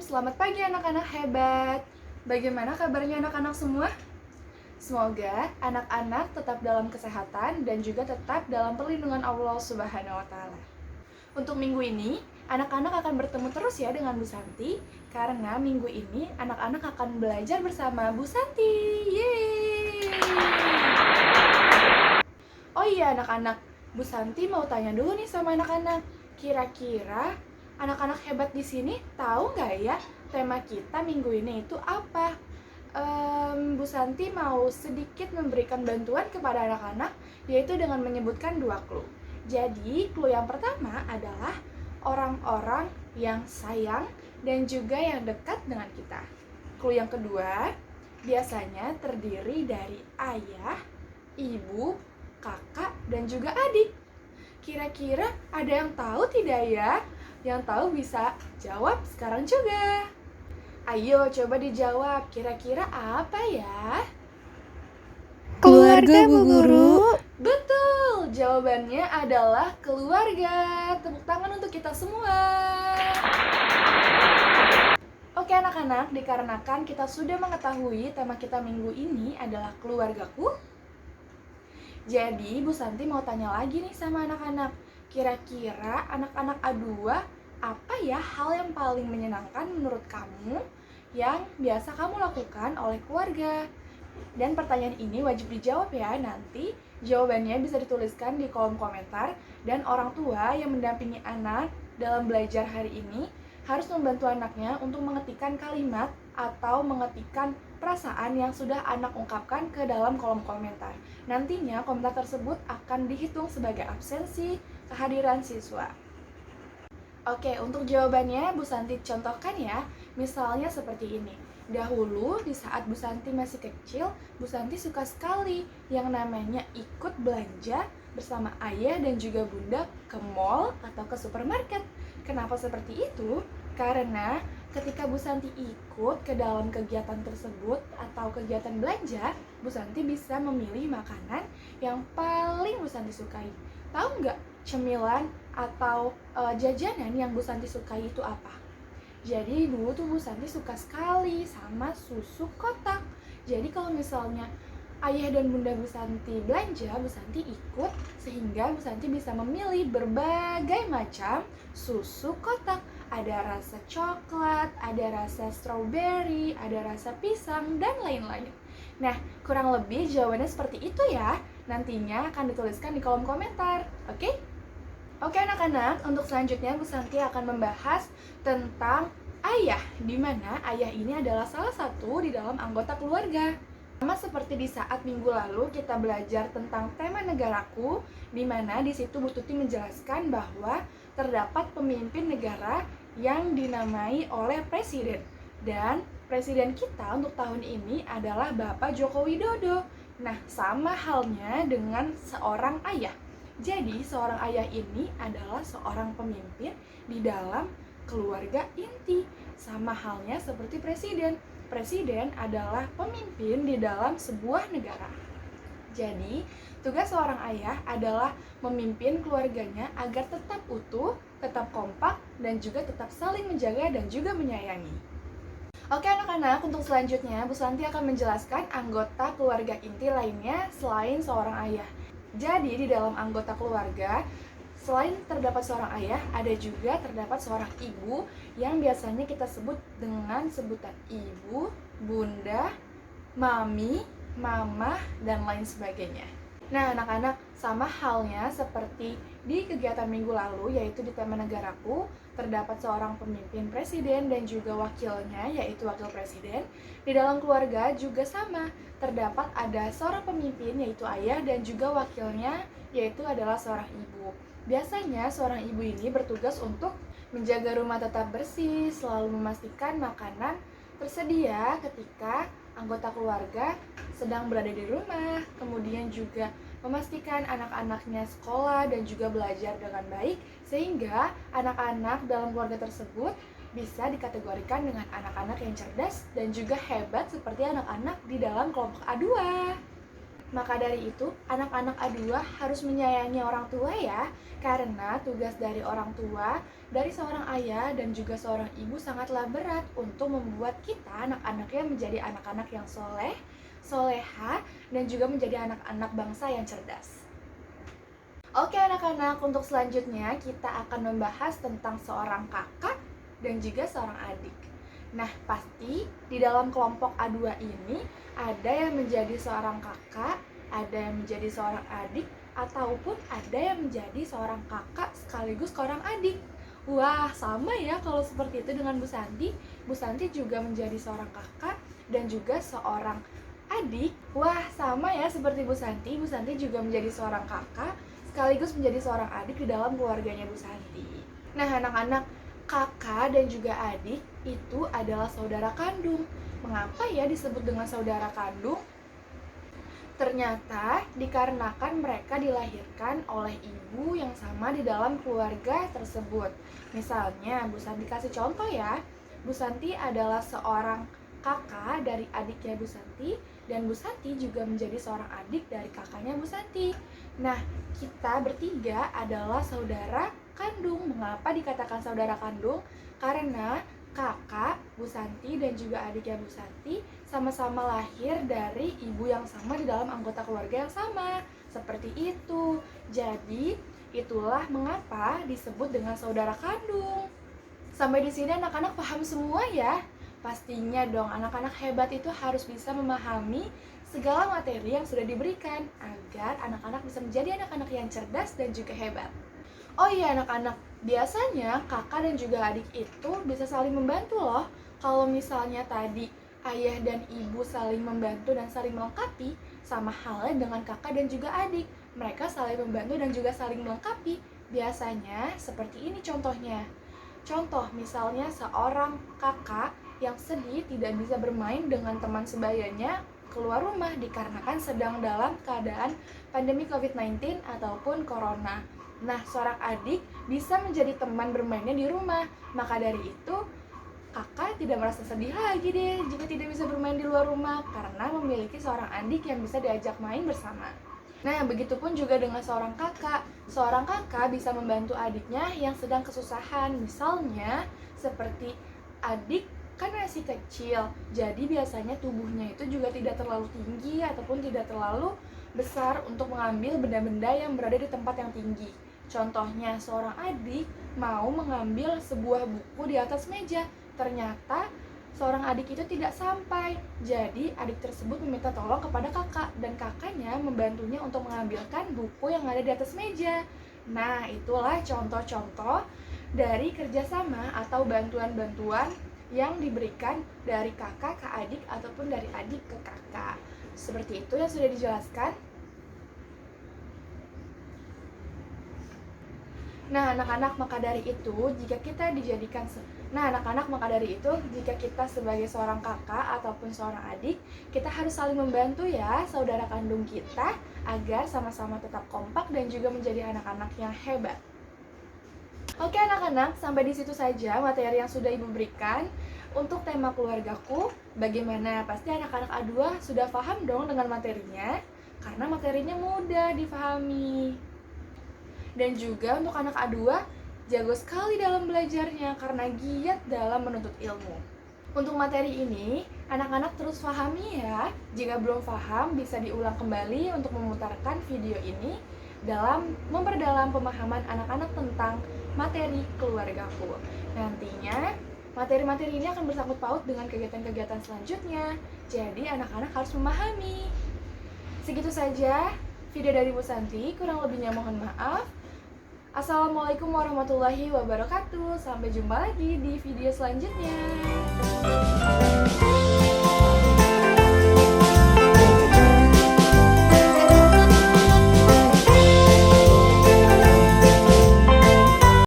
selamat pagi anak-anak hebat. Bagaimana kabarnya anak-anak semua? Semoga anak-anak tetap dalam kesehatan dan juga tetap dalam perlindungan Allah Subhanahu wa taala. Untuk minggu ini, anak-anak akan bertemu terus ya dengan Bu Santi karena minggu ini anak-anak akan belajar bersama Bu Santi. Yeay! Oh iya anak-anak, Bu Santi mau tanya dulu nih sama anak-anak. Kira-kira anak-anak hebat di sini tahu nggak ya tema kita minggu ini itu apa? Bu Santi mau sedikit memberikan bantuan kepada anak-anak, yaitu dengan menyebutkan 2 clue. Jadi clue yang pertama adalah orang-orang yang sayang dan juga yang dekat dengan kita. Clue yang kedua biasanya terdiri dari ayah, ibu, kakak, dan juga adik. Kira-kira ada yang tahu tidak ya? Yang tahu bisa jawab sekarang juga. Ayo coba dijawab, kira-kira apa ya? Keluarga, Bu Guru. Betul, jawabannya adalah keluarga. Tepuk tangan untuk kita semua. Oke anak-anak, dikarenakan kita sudah mengetahui tema kita minggu ini adalah keluargaku, jadi Bu Santi mau tanya lagi nih sama anak-anak. Kira-kira anak-anak A2, apa ya hal yang paling menyenangkan menurut kamu yang biasa kamu lakukan oleh keluarga? Dan pertanyaan ini wajib dijawab ya. Nanti jawabannya bisa dituliskan di kolom komentar. Dan orang tua yang mendampingi anak dalam belajar hari ini harus membantu anaknya untuk mengetikkan kalimat atau mengetikkan perasaan yang sudah anak ungkapkan ke dalam kolom komentar. Nantinya komentar tersebut akan dihitung sebagai absensi kehadiran siswa. Oke, untuk jawabannya Bu Santi contohkan ya. Misalnya seperti ini. Dahulu di saat Bu Santi masih kecil, Bu Santi suka sekali yang namanya ikut belanja bersama ayah dan juga bunda ke mall atau ke supermarket. Kenapa seperti itu? Karena ketika Bu Santi ikut ke dalam kegiatan tersebut atau kegiatan belanja, Bu Santi bisa memilih makanan yang paling Bu Santi sukai. Tahu nggak cemilan atau jajanan yang Bu Santi sukai itu apa? Jadi dulu tuh Bu Santi suka sekali sama susu kotak. Jadi kalau misalnya ayah dan bunda Bu Santi belanja, Bu Santi ikut sehingga Bu Santi bisa memilih berbagai macam susu kotak. Ada rasa coklat, ada rasa strawberry, ada rasa pisang, dan lain-lain. Nah, kurang lebih jawabannya seperti itu ya. Nantinya akan dituliskan di kolom komentar, oke? Oke anak-anak, untuk selanjutnya Bu Santi akan membahas tentang ayah, di mana ayah ini adalah salah satu di dalam anggota keluarga. Sama seperti di saat minggu lalu kita belajar tentang tema negaraku, di mana di situ Bu Tuti menjelaskan bahwa terdapat pemimpin negara yang dinamai oleh presiden. Dan presiden kita untuk tahun ini adalah Bapak Joko Widodo. Nah, sama halnya dengan seorang ayah. Jadi, seorang ayah ini adalah seorang pemimpin di dalam keluarga inti. Sama halnya seperti presiden. Presiden adalah pemimpin di dalam sebuah negara. Jadi, tugas seorang ayah adalah memimpin keluarganya agar tetap utuh, tetap kompak, dan juga tetap saling menjaga dan juga menyayangi. Oke anak-anak, untuk selanjutnya Bu Santi akan menjelaskan anggota keluarga inti lainnya selain seorang ayah. Jadi, di dalam anggota keluarga, selain terdapat seorang ayah, ada juga terdapat seorang ibu yang biasanya kita sebut dengan sebutan ibu, bunda, mami, mama, dan lain sebagainya. Nah anak-anak, sama halnya seperti di kegiatan minggu lalu, yaitu di tema negaraku, terdapat seorang pemimpin presiden dan juga wakilnya, yaitu wakil presiden. Di dalam keluarga juga sama, terdapat ada seorang pemimpin, yaitu ayah, dan juga wakilnya, yaitu adalah seorang ibu. Biasanya seorang ibu ini bertugas untuk menjaga rumah tetap bersih, selalu memastikan makanan tersedia ketika anggota keluarga sedang berada di rumah, kemudian juga memastikan anak-anaknya sekolah dan juga belajar dengan baik, sehingga anak-anak dalam keluarga tersebut bisa dikategorikan dengan anak-anak yang cerdas dan juga hebat seperti anak-anak di dalam kelompok A2. Maka dari itu, anak-anak A2 harus menyayangi orang tua ya, karena tugas dari orang tua, dari seorang ayah dan juga seorang ibu sangatlah berat untuk membuat kita anak-anaknya menjadi anak-anak yang soleh, soleha, dan juga menjadi anak-anak bangsa yang cerdas. Oke anak-anak, untuk selanjutnya kita akan membahas tentang seorang kakak dan juga seorang adik. Nah, pasti di dalam kelompok A2 ini ada yang menjadi seorang kakak, ada yang menjadi seorang adik, ataupun ada yang menjadi seorang kakak sekaligus seorang adik. Wah, sama ya kalau seperti itu dengan Bu Santi. Bu Santi juga menjadi seorang kakak dan juga seorang adik. Wah, sama ya seperti Bu Santi. Bu Santi juga menjadi seorang kakak sekaligus menjadi seorang adik di dalam keluarganya Bu Santi. Nah, anak-anak, kakak dan juga adik itu adalah saudara kandung. Mengapa ya disebut dengan saudara kandung? Ternyata dikarenakan mereka dilahirkan oleh ibu yang sama di dalam keluarga tersebut. Misalnya, Bu Santi kasih contoh ya. Bu Santi adalah seorang kakak dari adiknya Bu Santi, dan Bu Santi juga menjadi seorang adik dari kakaknya Bu Santi. Nah, kita bertiga adalah saudara kandung. Mengapa dikatakan saudara kandung? Karena kakak Bu Santi dan juga adiknya Bu Santi sama-sama lahir dari ibu yang sama di dalam anggota keluarga yang sama. Seperti itu. Jadi, itulah mengapa disebut dengan saudara kandung. Sampai di sini anak-anak paham semua ya? Pastinya dong, anak-anak hebat itu harus bisa memahami segala materi yang sudah diberikan agar anak-anak bisa menjadi anak-anak yang cerdas dan juga hebat. Oh iya anak-anak, biasanya kakak dan juga adik itu bisa saling membantu loh. Kalau misalnya tadi ayah dan ibu saling membantu dan saling melengkapi, sama halnya dengan kakak dan juga adik. Mereka saling membantu dan juga saling melengkapi. Biasanya seperti ini contohnya. Contoh misalnya seorang kakak yang sedih tidak bisa bermain dengan teman sebayanya keluar rumah dikarenakan sedang dalam keadaan pandemi COVID-19 ataupun corona. Nah, seorang adik bisa menjadi teman bermainnya di rumah. Maka dari itu, kakak tidak merasa sedih lagi deh jika tidak bisa bermain di luar rumah karena memiliki seorang adik yang bisa diajak main bersama. Nah, begitupun juga dengan seorang kakak. Seorang kakak bisa membantu adiknya yang sedang kesusahan. Misalnya, seperti adik kan masih kecil, jadi biasanya tubuhnya itu juga tidak terlalu tinggi ataupun tidak terlalu besar untuk mengambil benda-benda yang berada di tempat yang tinggi. Contohnya, seorang adik mau mengambil sebuah buku di atas meja. Ternyata seorang adik itu tidak sampai. Jadi adik tersebut meminta tolong kepada kakak, dan kakaknya membantunya untuk mengambilkan buku yang ada di atas meja. Nah, itulah contoh-contoh dari kerjasama atau bantuan-bantuan yang diberikan dari kakak ke adik ataupun dari adik ke kakak. Seperti itu yang sudah dijelaskan. Nah, anak-anak, maka dari itu jika kita sebagai seorang kakak ataupun seorang adik, kita harus saling membantu ya saudara kandung kita agar sama-sama tetap kompak dan juga menjadi anak-anak yang hebat. Oke anak-anak, sampai di situ saja materi yang sudah Ibu berikan untuk tema keluargaku. Bagaimana? Pasti anak-anak A2 sudah paham dong dengan materinya, karena materinya mudah difahami. Dan juga untuk anak A2 jago sekali dalam belajarnya karena giat dalam menuntut ilmu. Untuk materi ini, anak-anak terus pahami ya. Jika belum paham, bisa diulang kembali untuk memutarkan video ini dalam memperdalam pemahaman anak-anak tentang materi keluargaku. Nantinya, materi-materi ini akan bersangkut paut dengan kegiatan-kegiatan selanjutnya. Jadi, anak-anak harus memahami. Segitu saja video dari Bu Santi, kurang lebihnya mohon maaf. Assalamualaikum warahmatullahi wabarakatuh. Sampai jumpa lagi di video selanjutnya.